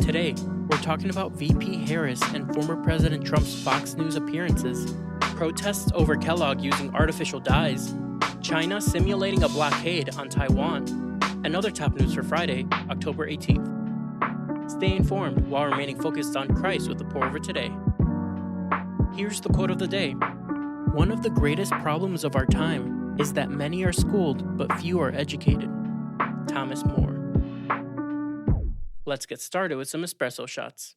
Today, we're talking about VP Harris and former President Trump's Fox News appearances, protests over Kellogg using artificial dyes, China simulating a blockade on Taiwan, and other top news for Friday, October 18th. Stay informed while remaining focused on Christ with the pour over today. Here's the quote of the day. One of the greatest problems of our time is that many are schooled, but few are educated. Thomas More. Let's get started with some espresso shots.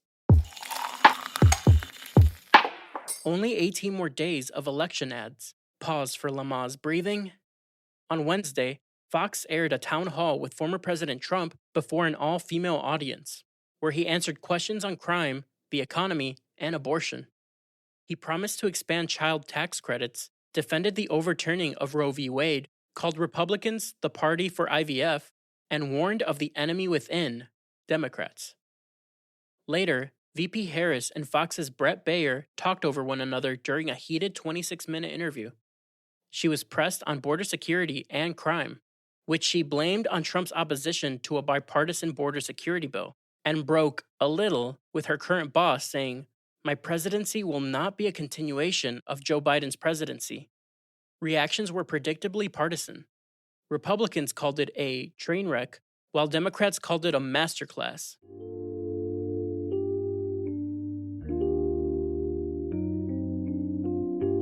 Only 18 more days of election ads. Pause for Lama's breathing. On Wednesday, Fox aired a town hall with former President Trump before an all-female audience, where he answered questions on crime, the economy, and abortion. He promised to expand child tax credits, defended the overturning of Roe v. Wade, called Republicans the party for IVF, and warned of the enemy within, Democrats. Later, VP Harris and Fox's Brett Baer talked over one another during a heated 26-minute interview. She was pressed on border security and crime, which she blamed on Trump's opposition to a bipartisan border security bill, and broke a little with her current boss saying, "My presidency will not be a continuation of Joe Biden's presidency." Reactions were predictably partisan. Republicans called it a train wreck, while Democrats called it a masterclass.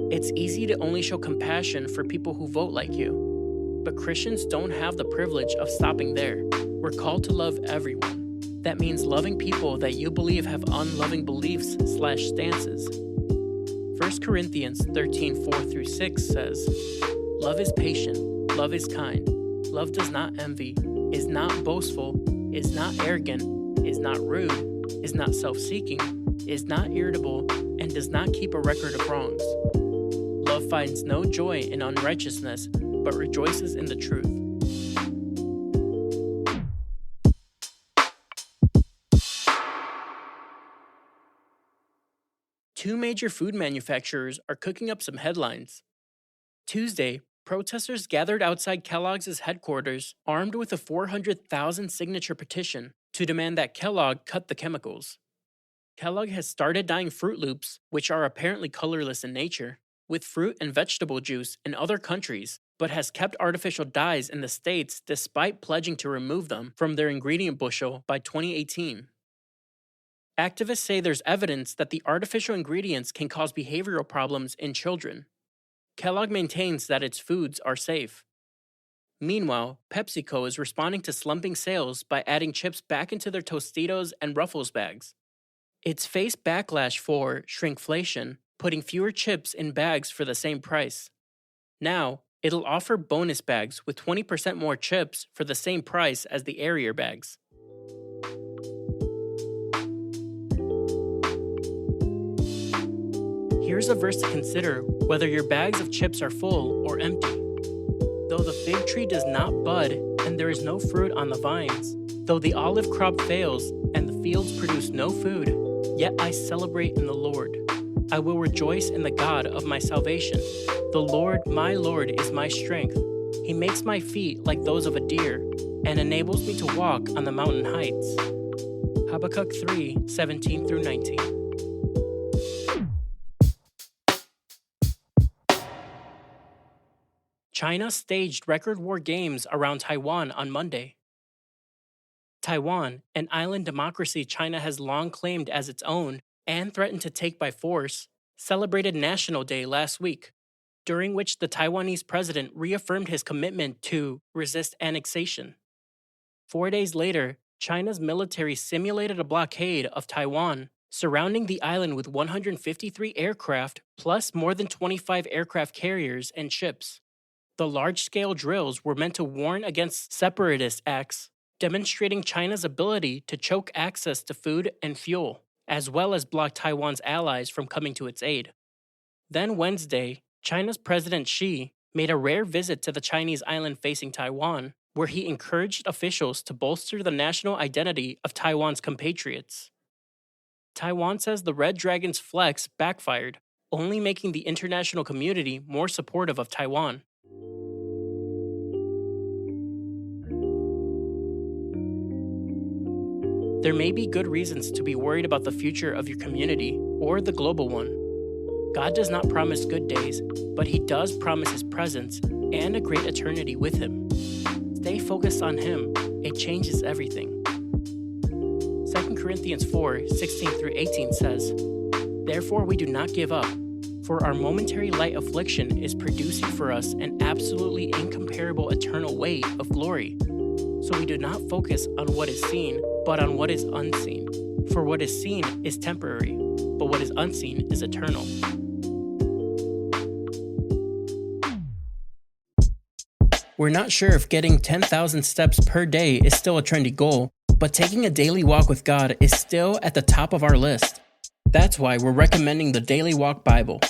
It's easy to only show compassion for people who vote like you, but Christians don't have the privilege of stopping there. We're called to love everyone. That means loving people that you believe have unloving beliefs/stances. 1 Corinthians 13:4-6 says, "Love is patient, love is kind, love does not envy, is not boastful, is not arrogant, is not rude, is not self-seeking, is not irritable, and does not keep a record of wrongs. Love finds no joy in unrighteousness, but rejoices in the truth." Two major food manufacturers are cooking up some headlines. Tuesday, protesters gathered outside Kellogg's headquarters armed with a 400,000 signature petition to demand that Kellogg cut the chemicals. Kellogg has started dyeing Fruit Loops, which are apparently colorless in nature, with fruit and vegetable juice in other countries, but has kept artificial dyes in the States despite pledging to remove them from their ingredient bushel by 2018. Activists say there's evidence that the artificial ingredients can cause behavioral problems in children. Kellogg maintains that its foods are safe. Meanwhile, PepsiCo is responding to slumping sales by adding chips back into their Tostitos and Ruffles bags. It's faced backlash for shrinkflation, putting fewer chips in bags for the same price. Now, it'll offer bonus bags with 20% more chips for the same price as the Airier bags. Here's a verse to consider whether your bags of chips are full or empty. Though the fig tree does not bud and there is no fruit on the vines, though the olive crop fails and the fields produce no food, yet I celebrate in the Lord. I will rejoice in the God of my salvation. The Lord, my Lord, is my strength. He makes my feet like those of a deer and enables me to walk on the mountain heights. Habakkuk 3:17-19. China staged record war games around Taiwan on Monday. Taiwan, an island democracy China has long claimed as its own and threatened to take by force, celebrated National Day last week, during which the Taiwanese president reaffirmed his commitment to resist annexation. 4 days later, China's military simulated a blockade of Taiwan, surrounding the island with 153 aircraft plus more than 25 aircraft carriers and ships. The large-scale drills were meant to warn against separatist acts, demonstrating China's ability to choke access to food and fuel, as well as block Taiwan's allies from coming to its aid. Then Wednesday, China's President Xi made a rare visit to the Chinese island facing Taiwan, where he encouraged officials to bolster the national identity of Taiwan's compatriots. Taiwan says the Red Dragon's flex backfired, only making the international community more supportive of Taiwan. There may be good reasons to be worried about the future of your community or the global one. God does not promise good days, but He does promise His presence and a great eternity with Him. Stay focused on Him. It changes everything. 2 Corinthians 4:16-18 says, "Therefore we do not give up, for our momentary light affliction is producing for us an absolutely incomparable eternal weight of glory. So we do not focus on what is seen, but on what is unseen. For what is seen is temporary, but what is unseen is eternal." We're not sure if getting 10,000 steps per day is still a trendy goal, but taking a daily walk with God is still at the top of our list. That's why we're recommending the Daily Walk Bible.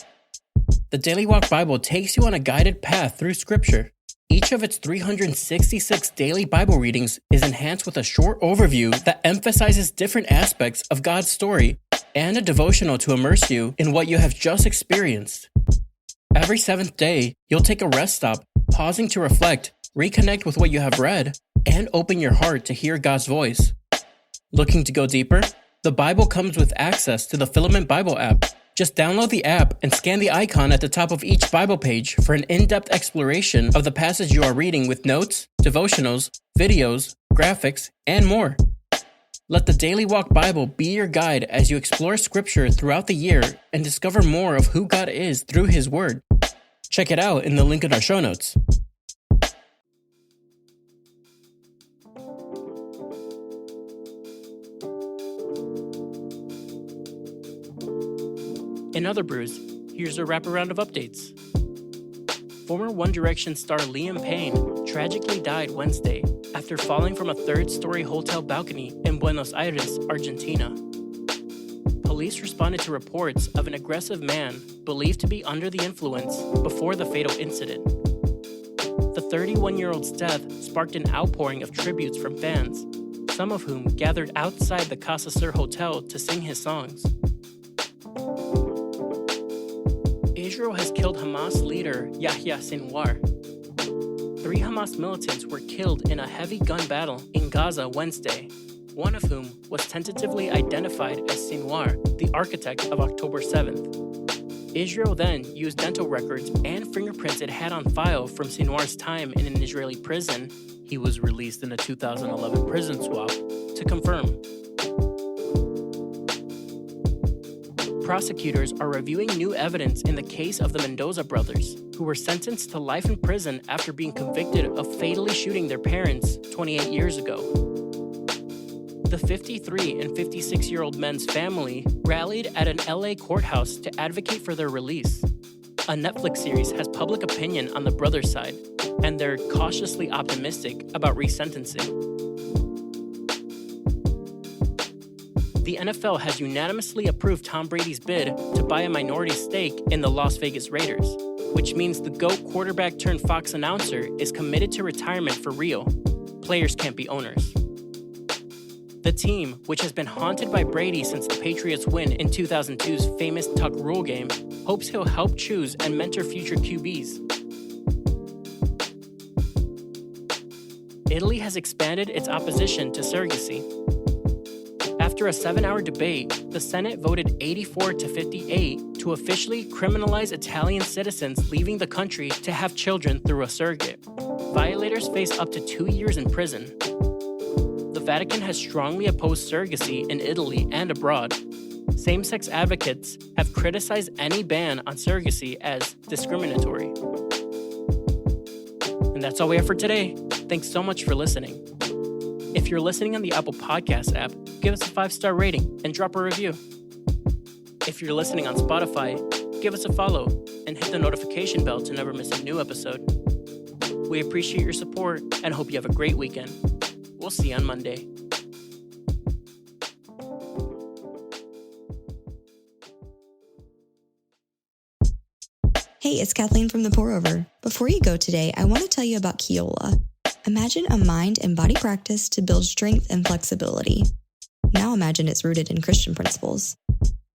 The Daily Walk Bible takes you on a guided path through Scripture. Each of its 366 daily Bible readings is enhanced with a short overview that emphasizes different aspects of God's story and a devotional to immerse you in what you have just experienced. Every seventh day, you'll take a rest stop, pausing to reflect, reconnect with what you have read, and open your heart to hear God's voice. Looking to go deeper? The Bible comes with access to the Filament Bible app. Just download the app and scan the icon at the top of each Bible page for an in-depth exploration of the passage you are reading with notes, devotionals, videos, graphics, and more. Let the Daily Walk Bible be your guide as you explore Scripture throughout the year and discover more of who God is through His Word. Check it out in the link in our show notes. In other brews, here's a wraparound of updates. Former One Direction star Liam Payne tragically died Wednesday after falling from a third-story hotel balcony in Buenos Aires, Argentina. Police responded to reports of an aggressive man believed to be under the influence before the fatal incident. The 31-year-old's death sparked an outpouring of tributes from fans, some of whom gathered outside the Casa Sur Hotel to sing his songs. Israel has killed Hamas leader Yahya Sinwar. 3 Hamas militants were killed in a heavy gun battle in Gaza Wednesday, one of whom was tentatively identified as Sinwar, the architect of October 7th. Israel then used dental records and fingerprints it had on file from Sinwar's time in an Israeli prison — he was released in a 2011 prison swap — to confirm. Prosecutors are reviewing new evidence in the case of the Mendoza brothers, who were sentenced to life in prison after being convicted of fatally shooting their parents 28 years ago. The 53 and 56-year-old men's family rallied at an LA courthouse to advocate for their release. A Netflix series has public opinion on the brothers' side, and they're cautiously optimistic about resentencing. The NFL has unanimously approved Tom Brady's bid to buy a minority stake in the Las Vegas Raiders, which means the GOAT quarterback turned Fox announcer is committed to retirement for real. Players can't be owners. The team, which has been haunted by Brady since the Patriots' win in 2002's famous Tuck Rule game, hopes he'll help choose and mentor future QBs. Italy has expanded its opposition to surrogacy. After a 7-hour debate, the Senate voted 84-58 to officially criminalize Italian citizens leaving the country to have children through a surrogate. Violators face up to 2 years in prison. The Vatican has strongly opposed surrogacy in Italy and abroad. Same-sex advocates have criticized any ban on surrogacy as discriminatory. And that's all we have for today. Thanks so much for listening. If you're listening on the Apple Podcast app, give us a 5-star rating and drop a review. If you're listening on Spotify, give us a follow and hit the notification bell to never miss a new episode. We appreciate your support and hope you have a great weekend. We'll see you on Monday. Hey, it's Kathleen from The Pour Over. Before you go today, I want to tell you about Keola. Imagine a mind and body practice to build strength and flexibility. Now imagine it's rooted in Christian principles.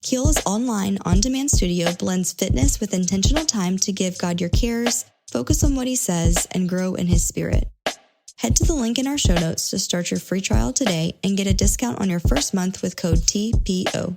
Keola's online, on-demand studio blends fitness with intentional time to give God your cares, focus on what He says, and grow in His Spirit. Head to the link in our show notes to start your free trial today and get a discount on your first month with code TPO.